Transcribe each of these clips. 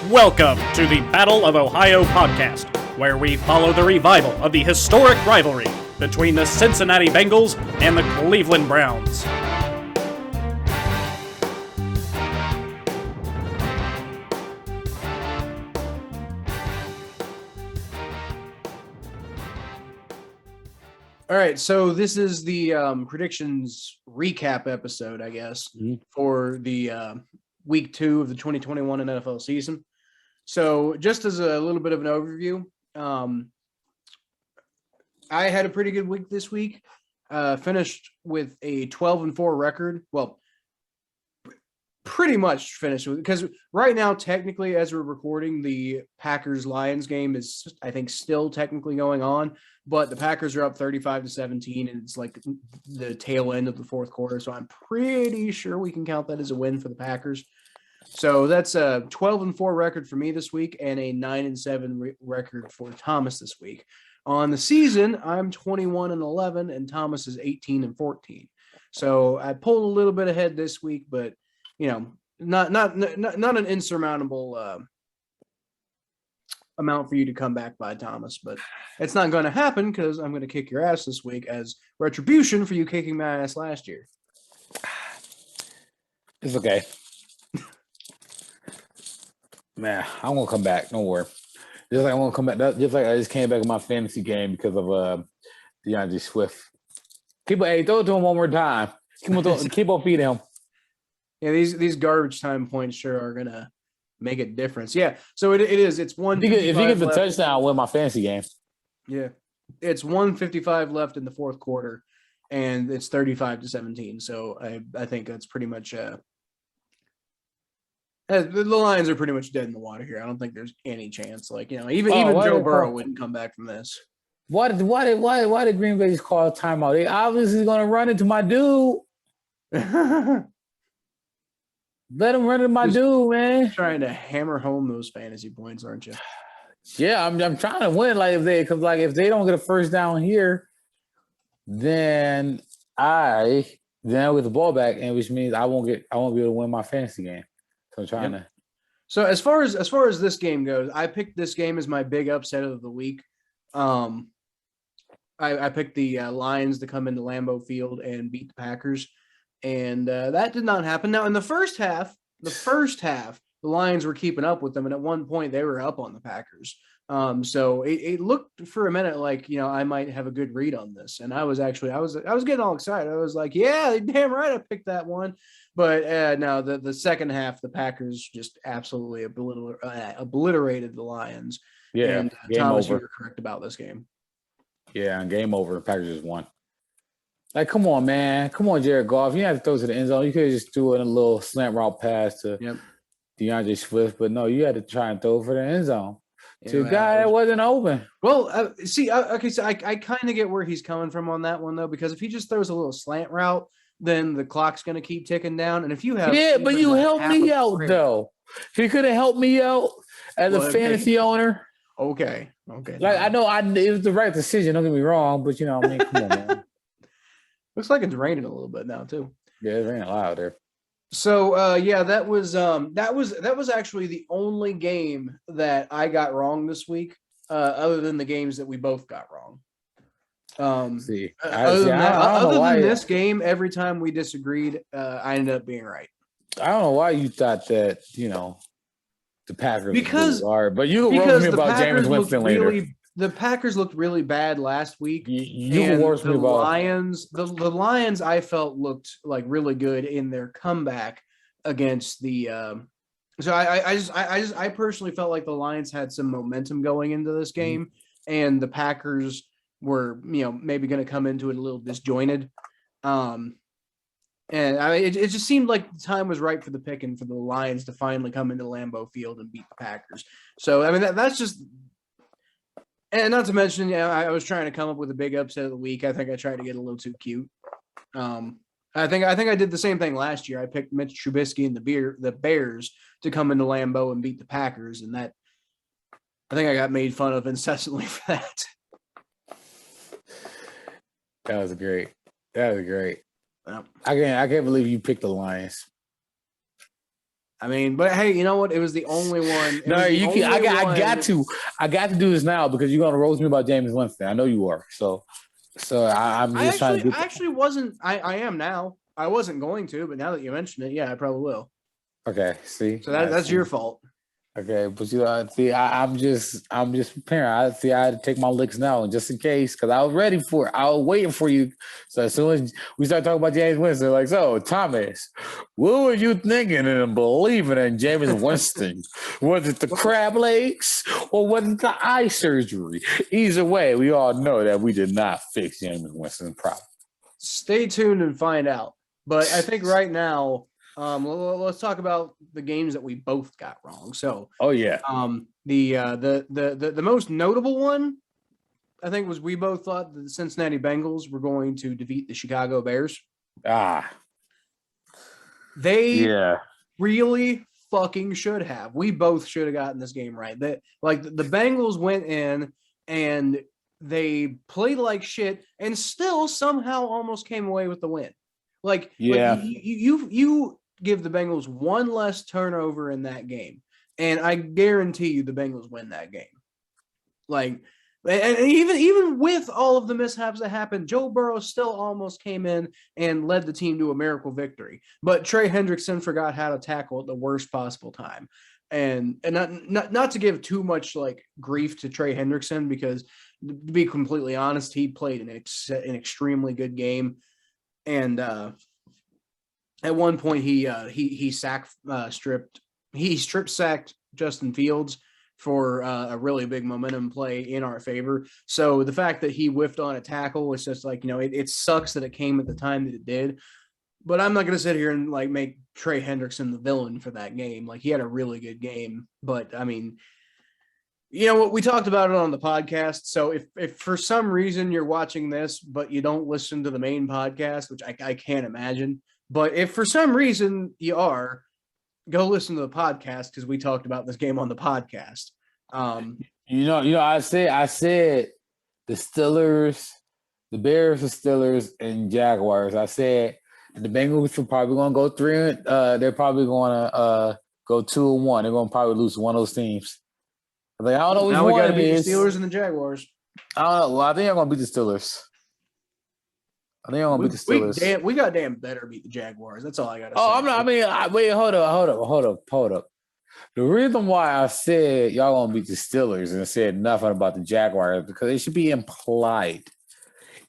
Welcome to the Battle of Ohio podcast, where we follow the revival of the historic rivalry between the Cincinnati Bengals and the Cleveland Browns. All right, so this is the predictions recap episode, I guess, for the week 2 of the 2021 NFL season. So just as a little bit of an overview, I had a pretty good week this week. Finished with a 12-4 record. Well, pretty much finished with, because right now, technically, as we're recording, the Packers-Lions game is, I think, still technically going on, but the Packers are up 35-17, and it's like the tail end of the fourth quarter, so I'm pretty sure we can count that as a win for the Packers. So that's a 12-4 record for me this week and a 9-7 record for Thomas this week. On the season, I'm 21-11, and Thomas is 18-14. So I pulled a little bit ahead this week, but you know, not an insurmountable amount for you to come back by, Thomas. But it's not going to happen because I'm going to kick your ass this week as retribution for you kicking my ass last year. It's okay. Man, I'm going to come back. Don't worry. Just like I'm going to come back. Just like I just came back in my fantasy game because of DeAndre Swift. Throw it to him one more time. Keep on feeding him. Yeah, these garbage time points sure are gonna make a difference. Yeah, so it is. It's one. If he gets a touchdown, I'll win my fantasy game. Yeah, it's 1:55 left in the fourth quarter, and it's 35-17. So I think that's pretty much. The Lions are pretty much dead in the water here. I don't think there's any chance. Like, you know, even Joe Burrow wouldn't come back from this. Why did Green Bay just call a timeout? They obviously gonna run into my dude. Let him run into my dude, man. Trying to hammer home those fantasy points, aren't you? Yeah, I'm trying to win. Like if they don't get a first down here, then I'll get the ball back, and which means I won't be able to win my fantasy game. So I'm trying to. So as far as this game goes, I picked this game as my big upset of the week. I picked the Lions to come into Lambeau Field and beat the Packers. And that did not happen. Now, in the first half, the Lions were keeping up with them, and at one point they were up on the Packers. So it looked for a minute like, you know, I might have a good read on this, and I was getting all excited. I was like, yeah, damn right, I picked that one. But no, the second half, the Packers just absolutely obliterated the Lions. Yeah, and Thomas, you were correct about this game. Yeah, game over. The Packers just won. Like, come on, man. Come on, Jared Goff. You have to throw to the end zone. You could just do a little slant route pass to DeAndre Swift, but no, you had to try and throw for the end zone to a guy that wasn't open. Well, so I kind of get where he's coming from on that one, though, because if he just throws a little slant route, then the clock's going to keep ticking down. And if you have... Yeah, but you helped me out, though. If you could have helped me out as a fantasy owner. Okay. Like, I know it was the right decision. Don't get me wrong, but, you know, I mean, come on, man. Looks like it's raining a little bit now too. Yeah, it's raining a lot out there. So that was actually the only game that I got wrong this week, other than the games that we both got wrong. Other than this game, every time we disagreed, I ended up being right. I don't know why you thought that, you know, the Packers but you can roast me about Jameis Winston later. The Packers looked really bad last week. You can roast me about the Lions. I felt looked like really good in their comeback against the. So I personally felt like the Lions had some momentum going into this game, and the Packers were, you know, maybe going to come into it a little disjointed. And it just seemed like the time was right for the pick and for the Lions to finally come into Lambeau Field and beat the Packers. So I mean that's just. And not to mention, I was trying to come up with a big upset of the week. I think I tried to get a little too cute. I think I did the same thing last year. I picked Mitch Trubisky and the Bears to come into Lambeau and beat the Packers, and that I think I got made fun of incessantly for that. That was great. I can't believe you picked the Lions. I mean, but hey, you know what? It was the only one. No, I got to do this now because you're gonna roast me about Jameis Winston. I know you are. So I'm just trying to. I actually wasn't. I am now. I wasn't going to, but now that you mention it, yeah, I probably will. Okay. See. So that's your fault. Okay, but see, I'm just preparing. I had to take my licks now, just in case, because I was ready for it. I was waiting for you. So as soon as we start talking about Jameis Winston, like, so Thomas, what were you thinking and believing in Jameis Winston? Was it the crab legs or was it the eye surgery? Either way, we all know that we did not fix Jameis Winston's problem. Stay tuned and find out. But I think right now. Let's talk about the games that we both got wrong. So, the most notable one, I think, was we both thought that the Cincinnati Bengals were going to defeat the Chicago Bears. They really fucking should have. We both should have gotten this game right. The Bengals went in and they played like shit and still somehow almost came away with the win. You give the Bengals one less turnover in that game, and I guarantee you the Bengals win that game. And even with all of the mishaps that happened, Joe Burrow still almost came in and led the team to a miracle victory. But Trey Hendrickson forgot how to tackle at the worst possible time. And not to give too much grief to Trey Hendrickson, because to be completely honest, he played an extremely good game. And at one point, he strip sacked Justin Fields for a really big momentum play in our favor. So the fact that he whiffed on a tackle was just it sucks that it came at the time that it did. But I'm not going to sit here and make Trey Hendrickson the villain for that game. He had a really good game, but I mean, we talked about it on the podcast. So if for some reason you're watching this, but you don't listen to the main podcast, which I can't imagine. But if for some reason you are, go listen to the podcast because we talked about this game on the podcast. I said the Steelers, the Bears, the Steelers, and Jaguars. I said the Bengals are probably going to go 3. They're probably going to go 2-1. They're going to probably lose one of those teams. I don't know which now one we got to beat is. The Steelers and the Jaguars. I don't know. Well, I think I'm going to beat the Steelers. I think I'm gonna beat the Steelers. We goddamn better beat the Jaguars. That's all I gotta say. I'm not. Wait. Hold up. The reason why I said y'all gonna beat the Steelers and said nothing about the Jaguars because it should be implied.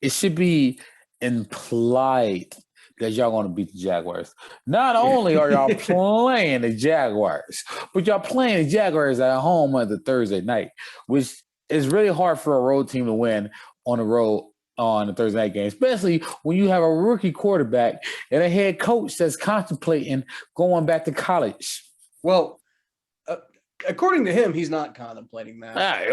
It should be implied that y'all gonna beat the Jaguars. Not only are y'all playing the Jaguars, but y'all playing the Jaguars at home on the Thursday night, which is really hard for a road team to win on the road. On the Thursday night game, especially when you have a rookie quarterback and a head coach that's contemplating going back to college. Well, according to him, he's not contemplating that.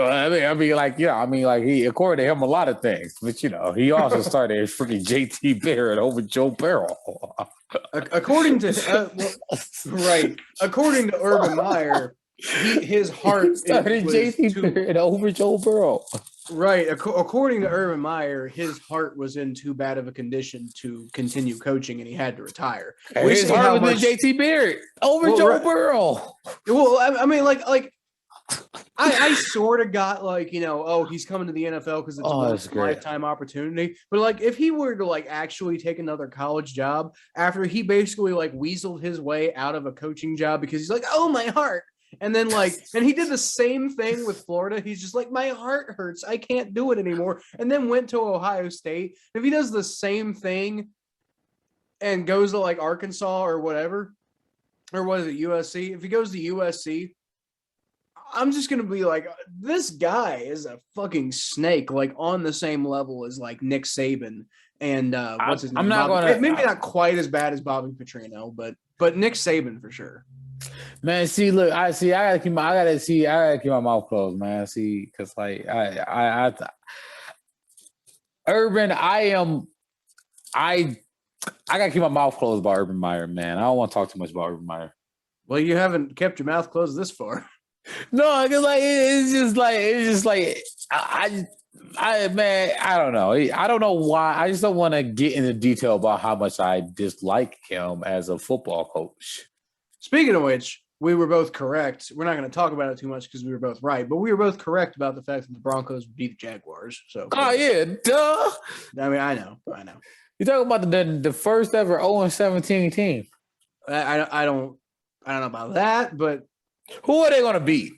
He according to him a lot of things, but he also started as freaking JT Barrett over Joe Burrow. According to Urban Meyer, his heart started JT Barrett over Joe Burrow. Right. According to Urban Meyer, his heart was in too bad of a condition to continue coaching, and he had to retire. His heart was in JT Barrett over Joe Burrow. Well, I mean, I sort of got he's coming to the NFL because it's a lifetime opportunity. But if he were to actually take another college job after he basically weaseled his way out of a coaching job because he's oh, my heart. And then and he did the same thing with Florida. He's just my heart hurts. I can't do it anymore. And then went to Ohio State. If he does the same thing and goes to Arkansas or whatever, or what is it, USC? If he goes to USC, I'm just going to be this guy is a fucking snake, on the same level as Nick Saban. And what's his name? I'm not going to. Maybe not quite as bad as Bobby Petrino, but Nick Saban for sure. Man, see, look, I gotta keep my mouth closed, man. See, because Urban, I gotta keep my mouth closed about Urban Meyer, man. I don't want to talk too much about Urban Meyer. Well, you haven't kept your mouth closed this far. No, because I don't know. I don't know why. I just don't want to get into detail about how much I dislike him as a football coach. Speaking of which, we were both correct. We're not going to talk about it too much because we were both right, but we were both correct about the fact that the Broncos beat the Jaguars. So, oh yeah, duh. I mean, I know. You talking about the first ever 0-17 team? I don't know about that, but who are they going to beat?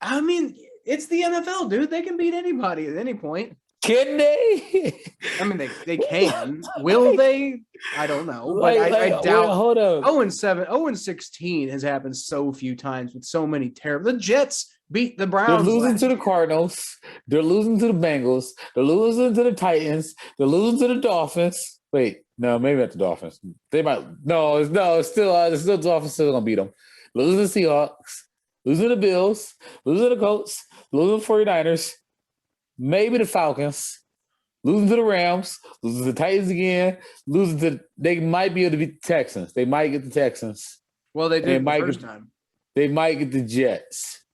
I mean, it's the NFL, dude. They can beat anybody at any point. Can they? I mean, they can. Will they? I don't know. But I doubt. Wait, hold up. 0-7, 0-16 has happened so few times with so many terrible. The Jets beat the Browns. They're losing to the Cardinals. They're losing to the Bengals. They're losing to the Titans. They're losing to the Dolphins. Wait, no, maybe not the Dolphins. They might. No, it's still the Dolphins still gonna beat them. Losing to the Seahawks. Losing to the Bills. Losing to the Colts. Losing to the 49ers. Maybe the Falcons, losing to the Rams, losing to the Titans again, they might be able to beat the Texans. They might get the Texans. Well, they did the first time. They might get the Jets.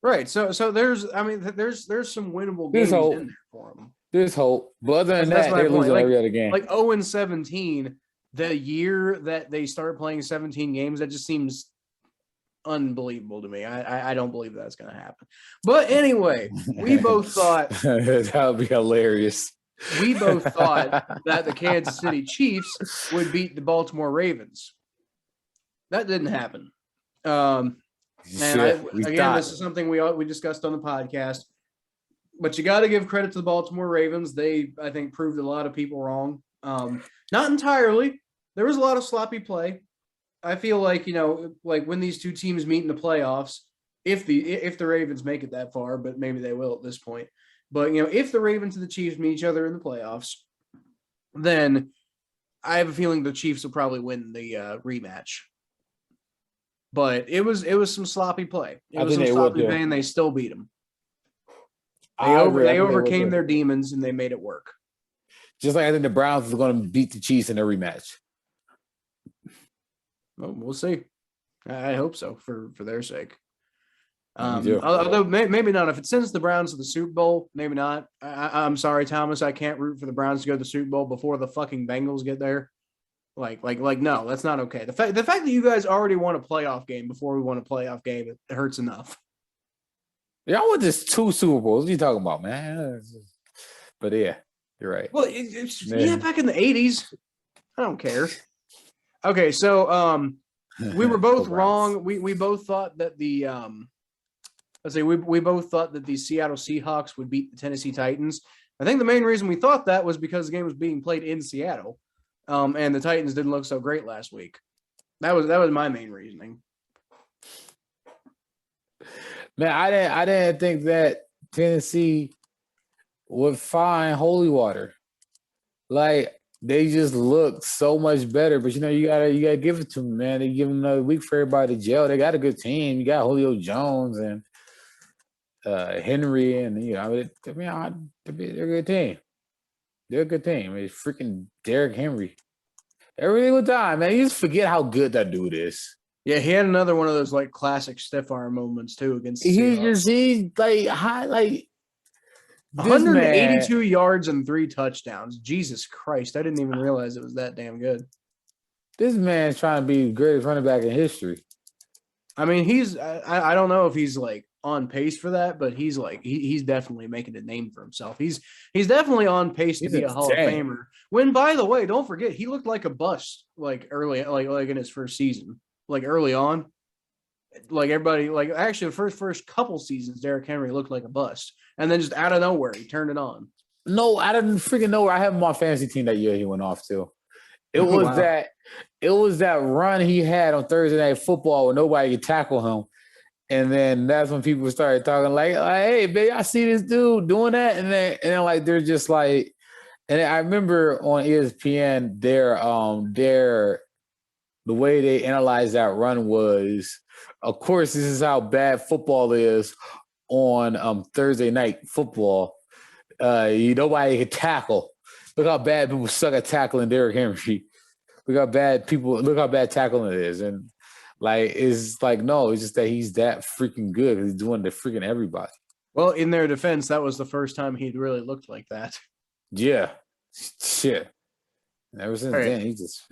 Right. So there's some winnable games in there for them. There's hope. But other than that, they're losing every other game. Like 0-17, the year that they start playing 17 games, that just seems unbelievable to me. I don't believe that's going to happen. But anyway, we both thought that would be hilarious. We both thought that the Kansas City Chiefs would beat the Baltimore Ravens. That didn't happen. This is something we discussed on the podcast. But you got to give credit to the Baltimore Ravens. They, I think, proved a lot of people wrong. Not entirely. There was a lot of sloppy play. I feel like, like when these two teams meet in the playoffs, if the Ravens make it that far, but maybe they will at this point. But, if the Ravens and the Chiefs meet each other in the playoffs, then I have a feeling the Chiefs will probably win the rematch. But it was some sloppy play. It was some sloppy play, and they still beat them. They overcame their demons, and they made it work. Just like I think the Browns are going to beat the Chiefs in a rematch. Well, we'll see. I hope so for their sake. Although maybe not. If it sends the Browns to the Super Bowl, maybe not. I'm sorry, Thomas. I can't root for the Browns to go to the Super Bowl before the fucking Bengals get there. Like, no, that's not okay. The fact that you guys already won a playoff game before we won a playoff game, it hurts enough. Yeah, I won this 2 Super Bowls. What are you talking about, man? But yeah, you're right. Well, back in the 80s. I don't care. Okay, so we were both wrong. We both thought that the we both thought that the Seattle Seahawks would beat the Tennessee Titans. I think the main reason we thought that was because the game was being played in Seattle, and the Titans didn't look so great last week. That was my main reasoning. Man, I didn't think that Tennessee would find holy water. Like, they just look so much better, but you gotta give it to them, man. They give them another week for everybody to gel. They got a good team. You got Julio Jones and Henry, and they're a good team. They're a good team. It's freaking Derrick Henry. Every single time, man. You just forget how good that dude is. Yeah, he had another one of those like classic stiff arm moments too against. He's like high, like 182 yards and 3 touchdowns. Jesus Christ. I didn't even realize it was that damn good. This man's trying to be the greatest running back in history. I mean, I don't know if he's like on pace for that, but he's like, he's definitely making a name for himself. He's definitely on pace to be a Hall of Famer. When, by the way, don't forget, he looked like a bust like early, like in his first season, like early on. Like everybody, like actually the first couple seasons, Derrick Henry looked like a bust. And then just out of nowhere, he turned it on. No, out of freaking nowhere. I have him on fantasy team that year he went off too. It was that run he had on Thursday Night Football where nobody could tackle him. And then that's when people started talking like hey, babe, I see this dude doing that. And then like they're just like, and I remember on ESPN the way they analyzed that run was, of course, this is how bad football is on Thursday Night Football. Nobody can tackle. Look how bad people suck at tackling Derrick Henry. Look how bad tackling it is. And like, it's like, no, it's just that he's that freaking good. He's doing it to freaking everybody. Well, in their defense, that was the first time he'd really looked like that. Yeah. Shit. And ever since then, he just...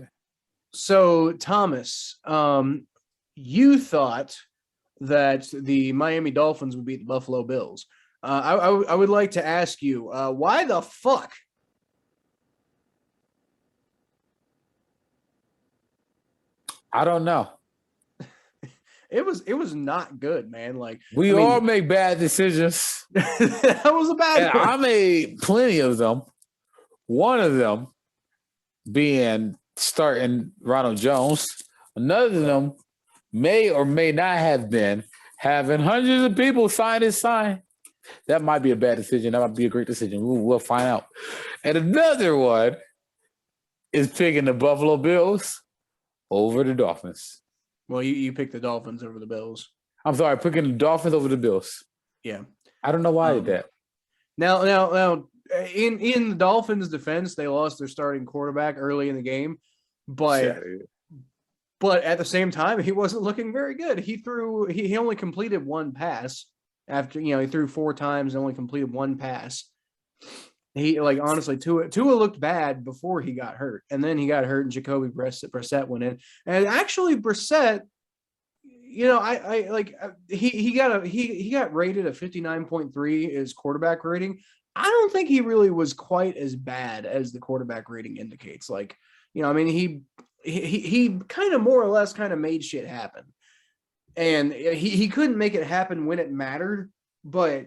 So, Thomas, you thought that the Miami Dolphins would beat the Buffalo Bills. I would like to ask you, why the fuck? I don't know. It was not good, man. Like We all make bad decisions. that was a bad one. I made plenty of them. One of them being starting Ronald Jones. Another of them may or may not have been having hundreds of people sign his sign. That might be a bad decision. That might be a great decision. We'll find out. And another one is picking the Buffalo Bills over the Dolphins. Well, you picked the Dolphins over the Bills. I'm sorry, picking the Dolphins over the Bills. Yeah. I don't know why I did that. Now, in the Dolphins' defense, they lost their starting quarterback early in the game, but at the same time, he wasn't looking very good. He only completed one pass after he threw 4 times and only completed one pass. He honestly, Tua looked bad before he got hurt, and then he got hurt, and Jacoby Brissett went in, and actually Brissett, he got rated a 59.3 as quarterback rating. I don't think he really was quite as bad as the quarterback rating indicates. He kind of more or less kind of made shit happen, and he couldn't make it happen when it mattered, but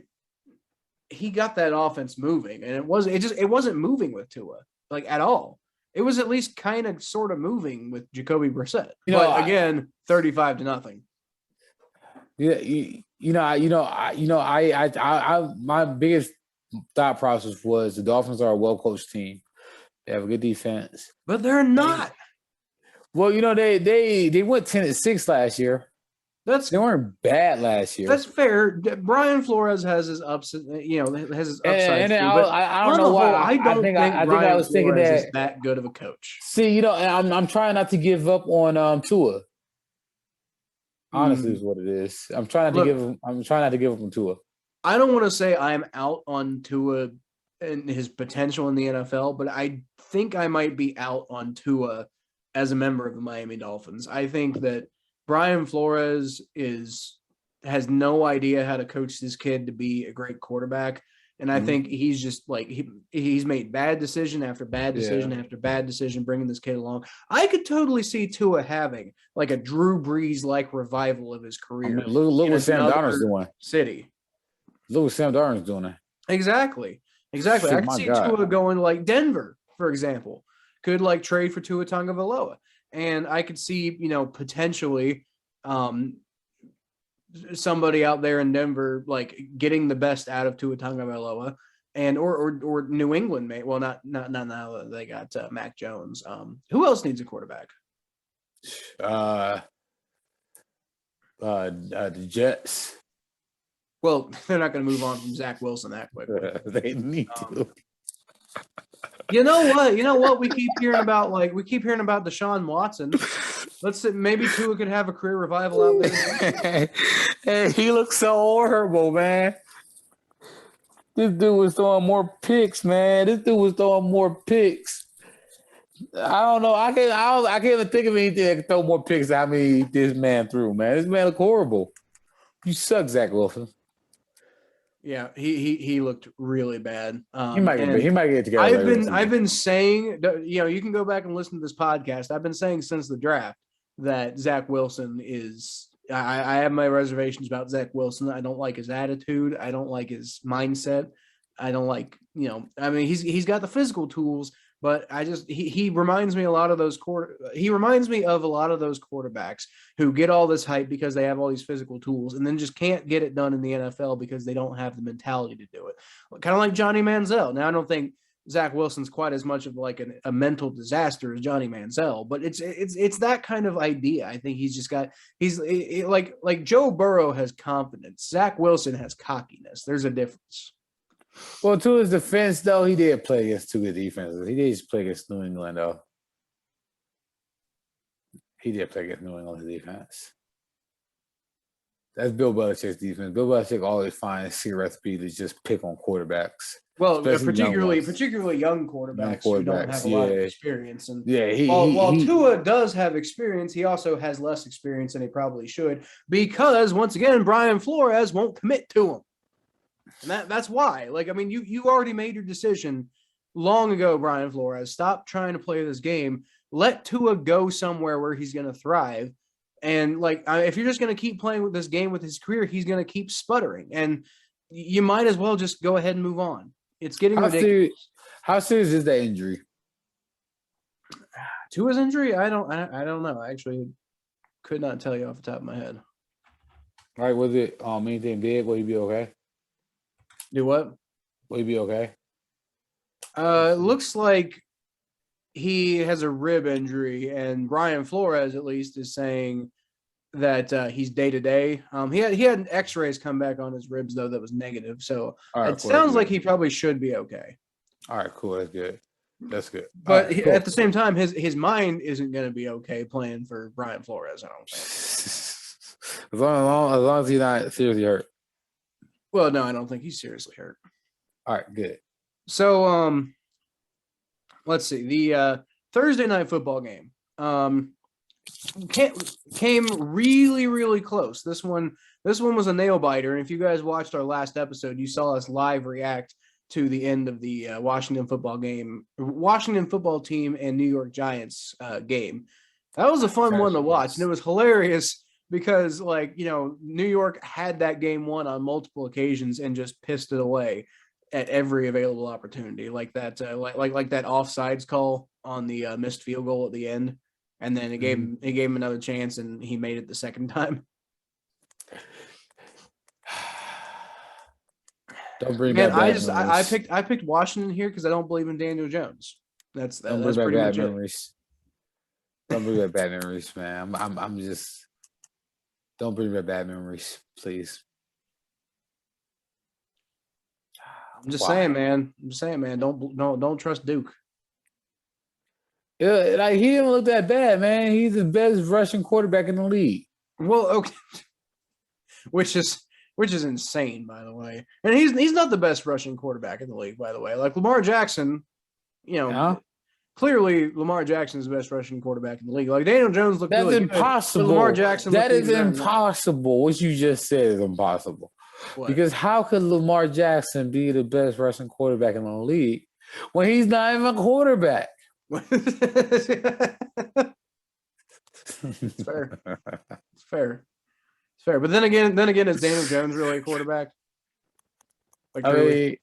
he got that offense moving, and it wasn't moving with Tua at all. It was at least kind of sort of moving with Jacoby Brissett. Again, 35-0. My biggest thought process was the Dolphins are a well-coached team. They have a good defense, but they're not. Well, they went 10-6 last year. They weren't bad last year. That's fair. Brian Flores has his ups, has his upsides. I don't know why. I think I was thinking that is that good of a coach. See, I'm trying not to give up on Tua. Honestly, is what it is. I'm trying not to give up on Tua. I don't want to say I'm out on Tua and his potential in the NFL, but I think I might be out on Tua as a member of the Miami Dolphins. I think that Brian Flores has no idea how to coach this kid to be a great quarterback. And I think he's just he's made bad decision after bad decision after bad decision bringing this kid along. I could totally see Tua having a Drew Brees revival of his career. Look what Sam Darnold's doing. City. Look what Sam Darnold's doing. Exactly. I could see Tua going Denver, for example, could trade for Tua Tagovailoa. And I could see, potentially somebody out there in Denver getting the best out of Tua Tagovailoa, and or New England may not now that they got Mac Jones. Who else needs a quarterback? The Jets. Well, they're not going to move on from Zach Wilson that quick. They need to. You know what? We keep hearing about Deshaun Watson. Let's say maybe Tua could have a career revival out there. Hey, he looks so horrible, man. This dude was throwing more picks, man. I don't know. I can't even think of anything that can throw more picks than how many this man threw, man. This man looked horrible. You suck, Zach Wilson. Yeah, he looked really bad. He might get it together. I've been saying, you can go back and listen to this podcast. I've been saying since the draft that Zach Wilson is. I have my reservations about Zach Wilson. I don't like his attitude. I don't like his mindset. I don't like, he's got the physical tools, but he reminds me of a lot of those quarterbacks who get all this hype because they have all these physical tools and then just can't get it done in the NFL because they don't have the mentality to do it. Kind of like Johnny Manziel. Now, I don't think Zach Wilson's quite as much of a mental disaster as Johnny Manziel, but it's that kind of idea. I think he's like Joe Burrow has confidence. Zach Wilson has cockiness. There's a difference. Well, to his defense, though, he did play against 2 good defenses. He did play against New England, though. He did play against New England's defense. That's Bill Belichick's defense. Bill Belichick always finds a recipe to just pick on quarterbacks. Well, Especially particularly young quarterbacks who don't have a lot of experience. And while Tua does have experience, he also has less experience than he probably should because, once again, Brian Flores won't commit to him. And that's why. Like, I mean, you already made your decision long ago, Brian Flores. Stop trying to play this game. Let Tua go somewhere where he's going to thrive. And, like, if you're just going to keep playing with this game with his career, he's going to keep sputtering. And you might as well just go ahead and move on. It's getting ridiculous. How serious is that injury? Tua's injury? I don't know. I actually could not tell you off the top of my head. All right, was it anything big? Will he be okay? Do what? Will he be okay? It looks like he has a rib injury, and Brian Flores at least is saying that he's day to day. He had X-rays come back on his ribs though that was negative, so it sounds like he probably should be okay. All right, cool. That's good. That's good. But at the same time, his mind isn't going to be okay playing for Brian Flores. I don't think. as long as he's not seriously hurt. Well, no, I don't think he's seriously hurt. All right, good. So let's see. The Thursday night football game came really, really close. This one was a nail biter. And if you guys watched our last episode, you saw us live react to the end of the Washington football team and New York Giants game. That was a fun one to watch, and it was hilarious because, like, you know, New York had that game won on multiple occasions and just pissed it away at every available opportunity, like that like that offsides call on the missed field goal at the end. And then it gave him another chance, and he made it the second time. Don't bring back I picked Washington here because I don't believe in Daniel Jones. That's pretty much memories. Don't bring back bad memories, man. I'm just don't bring back bad memories, please. I'm just saying, man. Don't trust Duke. Yeah, like he didn't look that bad, man. He's the best rushing quarterback in the league. Well, okay, which is insane, by the way. And he's not the best rushing quarterback in the league, by the way. Like Lamar Jackson, you know, clearly Lamar Jackson is the best rushing quarterback in the league. Like Daniel Jones looked really good. That's impossible. Lamar Jackson. That is impossible. What you just said is impossible. What? Because how could Lamar Jackson be the best rushing quarterback in the league when he's not even a quarterback? It's fair. It's fair. But then again, is Daniel Jones really a quarterback? Like, he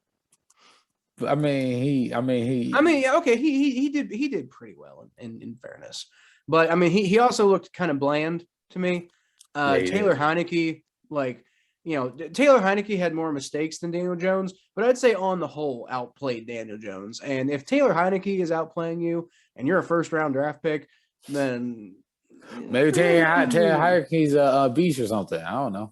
did pretty well in fairness. But I mean, he also looked kind of bland to me. Taylor Heineke, like, you know, Taylor Heineke had more mistakes than Daniel Jones, but I'd say on the whole outplayed Daniel Jones. And if Taylor Heineke is outplaying you and you're a first-round draft pick, then maybe Taylor Heineke's a beast or something. I don't know.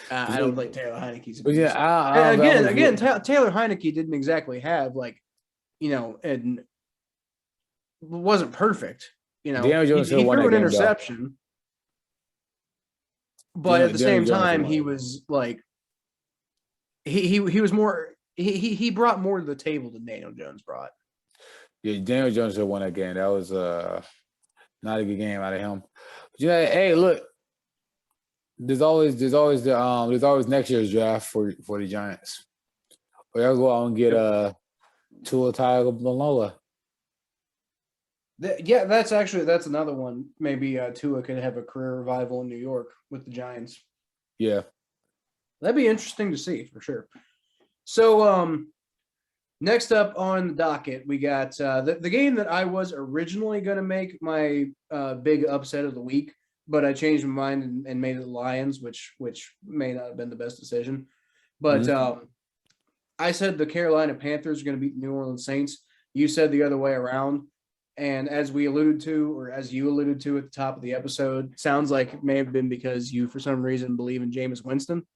I don't think Taylor Heineke's a beast. Yeah, again, Taylor Heineke didn't exactly have, like, you know, and wasn't perfect. You know, he threw an interception. But at the same time, he was like, he was more. He brought more to the table than Daniel Jones brought. Yeah, Daniel Jones should have won that game. That was not a good game out of him. But you know, hey, look, there's always next year's draft for the Giants. We'll go out and get Tua Tagovailoa. Yeah, that's another one. Maybe Tua could have a career revival in New York with the Giants. Yeah, that'd be interesting to see for sure. So, next up on the docket, we got the game that I was originally going to make my big upset of the week, but I changed my mind and made it the Lions, which may not have been the best decision. But I said the Carolina Panthers are going to beat the New Orleans Saints. You said the other way around. And as you alluded to at the top of the episode, sounds like it may have been because you, for some reason, believe in Jameis Winston.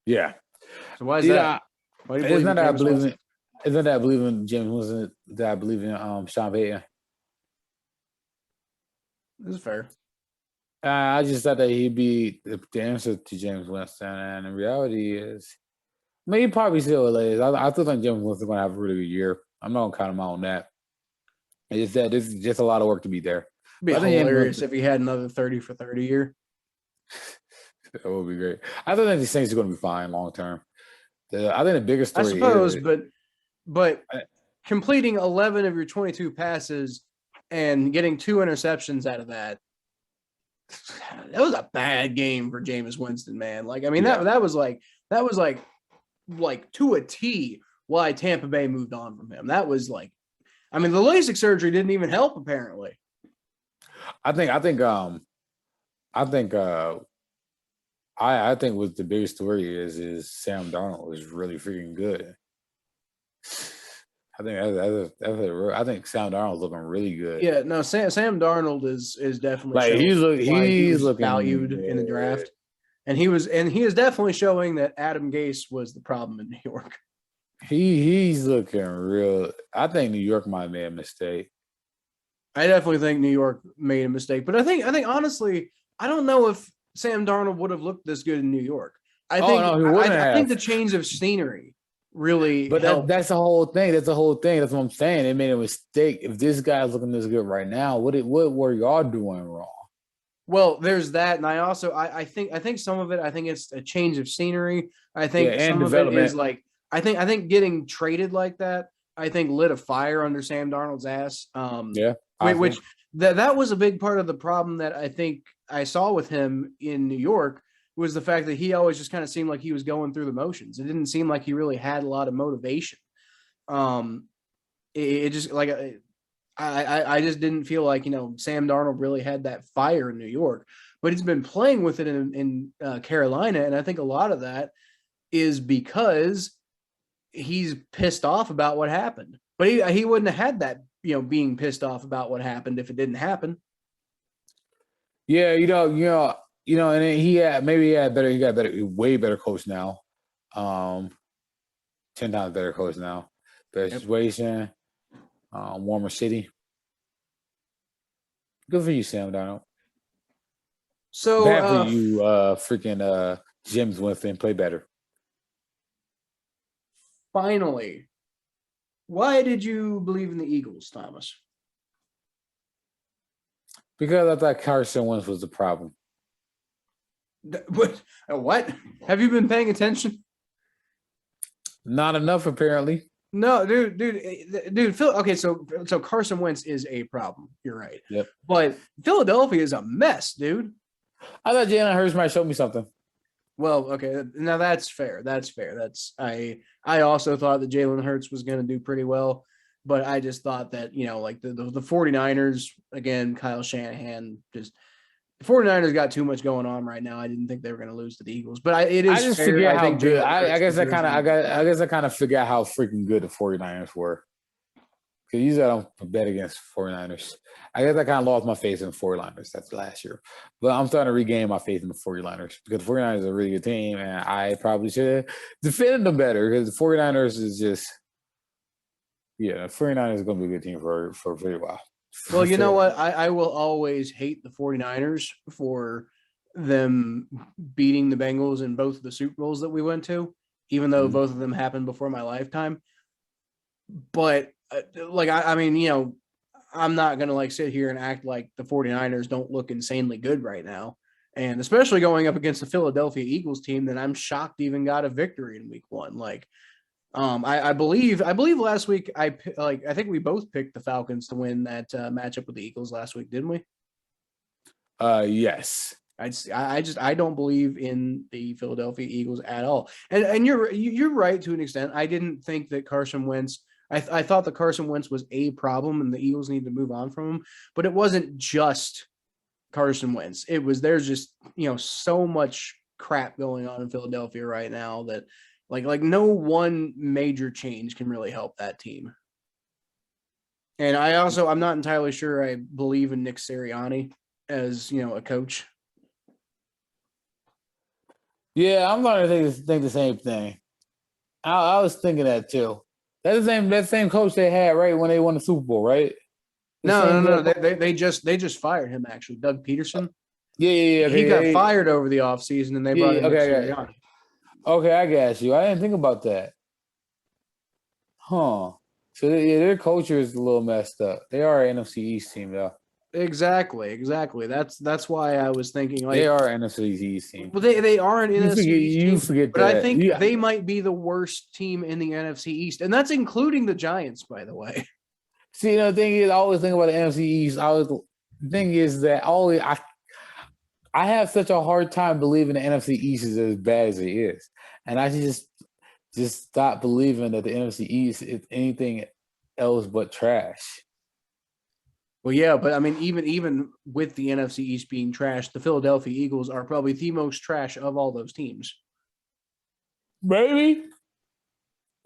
Yeah. So why is that? Why do you it's not that I believe in. It's not that I believe in Jameis Winston. That I believe in Sean Payton. This is fair. I just thought that he'd be the answer to Jameis Winston, and the reality is, I mean, he probably still is. I still think Jameis Winston's going to have a really good year. I'm not going to count him out on that. It's just that this is just a lot of work to be there. It'd be hilarious if he had another 30 for 30 year. That would be great. I think that these Saints are going to be fine long term. I think the biggest story, I suppose, but completing 11 of your 22 passes and getting 2 interceptions out of that was a bad game for Jameis Winston, man. Like, I mean, that was like to a T why Tampa Bay moved on from him. That was like, I mean, the LASIK surgery didn't even help apparently. I think what the biggest story is Sam Darnold is really freaking good. I think Sam Darnold's looking really good. Yeah, no, Sam Darnold is definitely like he's looking valued in the draft, and he is definitely showing that Adam Gase was the problem in New York. He's looking real. I think New York might have made a mistake. I definitely think New York made a mistake, but I think honestly, I don't know if Sam Darnold would have looked this good in New York. I think the change of scenery really helped. That's the whole thing. That's what I'm saying. They made a mistake. If this guy's looking this good right now, what were y'all doing wrong? Well, there's that, and I think some of it. I think it's a change of scenery. I think some of it is like I think getting traded like that. I think lit a fire under Sam Darnold's ass. Which that was a big part of the problem that I think I saw with him in New York was the fact that he always just kind of seemed like he was going through the motions. It didn't seem like he really had a lot of motivation. It just like I just didn't feel like, Sam Darnold really had that fire in New York, but he's been playing with it in Carolina. And I think a lot of that is because he's pissed off about what happened, but he wouldn't have had that, being pissed off about what happened if it didn't happen. Yeah, and then he got way better coach now. 10 times better coach now. Better situation, warmer city. Good for you, Sam Darnold. So bad for you, freaking Jameis Winston. Play better. Finally, why did you believe in the Eagles, Thomas? Because I thought Carson Wentz was the problem. What? Have you been paying attention? Not enough, apparently. No, dude. Phil. Okay, so Carson Wentz is a problem. You're right. Yep. But Philadelphia is a mess, dude. I thought Jalen Hurts might show me something. Well, okay, now that's fair. I also thought that Jalen Hurts was going to do pretty well, but I just thought that, like the 49ers, again, Kyle Shanahan, just the 49ers got too much going on right now. I didn't think they were going to lose to the Eagles, but I just fair. Forget how good. I guess I kind of forgot how freaking good the 49ers were. Because usually I don't bet against 49ers. I guess I kind of lost my faith in the 49ers. That's last year. But I'm starting to regain my faith in the 49ers because the 49ers are a really good team, and I probably should have defended them better because the 49ers is just – the 49ers is going to be a good team for a very while. Well, you know what? I will always hate the 49ers for them beating the Bengals in both of the Super Bowls that we went to, even though both of them happened before my lifetime. But – I'm not going to sit here and act like the 49ers don't look insanely good right now. And especially going up against the Philadelphia Eagles team that I'm shocked even got a victory in week 1. I believe last week, I think we both picked the Falcons to win that matchup with the Eagles last week, didn't we? Yes. I don't believe in the Philadelphia Eagles at all. And you're right to an extent. I didn't think that Carson Wentz, I thought that Carson Wentz was a problem and the Eagles needed to move on from him, but it wasn't just Carson Wentz. There's just, so much crap going on in Philadelphia right now that like no one major change can really help that team. And I'm not entirely sure I believe in Nick Sirianni as, a coach. Yeah, I'm going to think the same thing. I was thinking that too. That's the same coach they had, right, when they won the Super Bowl, right? No. They just fired him, actually, Doug Peterson. Yeah. He got fired over the offseason, and they brought in Nick Okay. Sirianni. Okay, I got you. I didn't think about that. Huh. So their culture is a little messed up. They are an NFC East team, though. Exactly. That's why I was thinking they are an NFC East team. Well, they are an NFC East team. Forget but that. I think they might be the worst team in the NFC East, and that's including the Giants, by the way. See, the thing is, I always think about the NFC East. The thing is that I have such a hard time believing the NFC East is as bad as it is, and I just stop believing that the NFC East is anything else but trash. Well, yeah, but I mean, even with the NFC East being trash, the Philadelphia Eagles are probably the most trash of all those teams. Maybe.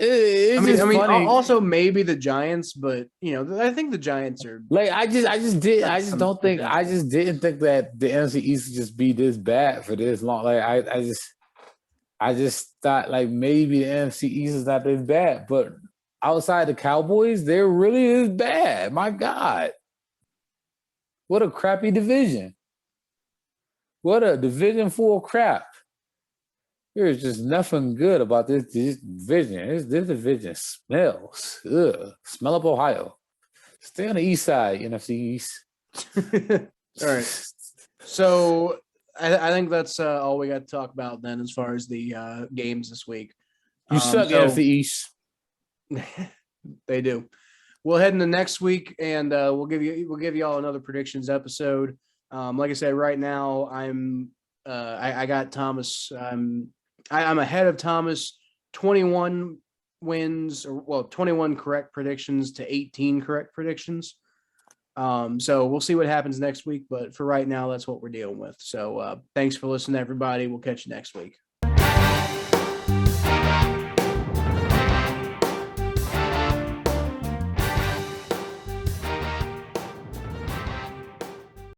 I mean, funny. Also maybe the Giants, but I think the Giants are like I just didn't think that the NFC East would just be this bad for this long. Like I just thought like maybe the NFC East is not this bad, but outside the Cowboys, they're really is bad. My God. What a crappy division. What a division full of crap. There's just nothing good about this division. This division smells. Ugh. Smell up Ohio. Stay on the east side, NFC East. All right. So I think that's all we got to talk about then as far as the games this week. You suck, NFC East. They do. We'll head into next week, and we'll give you all another predictions episode. Like I said, right now I got Thomas. I'm ahead of Thomas, 21 wins, 21 correct predictions to 18 correct predictions. So we'll see what happens next week, but for right now, that's what we're dealing with. So thanks for listening, everybody. We'll catch you next week.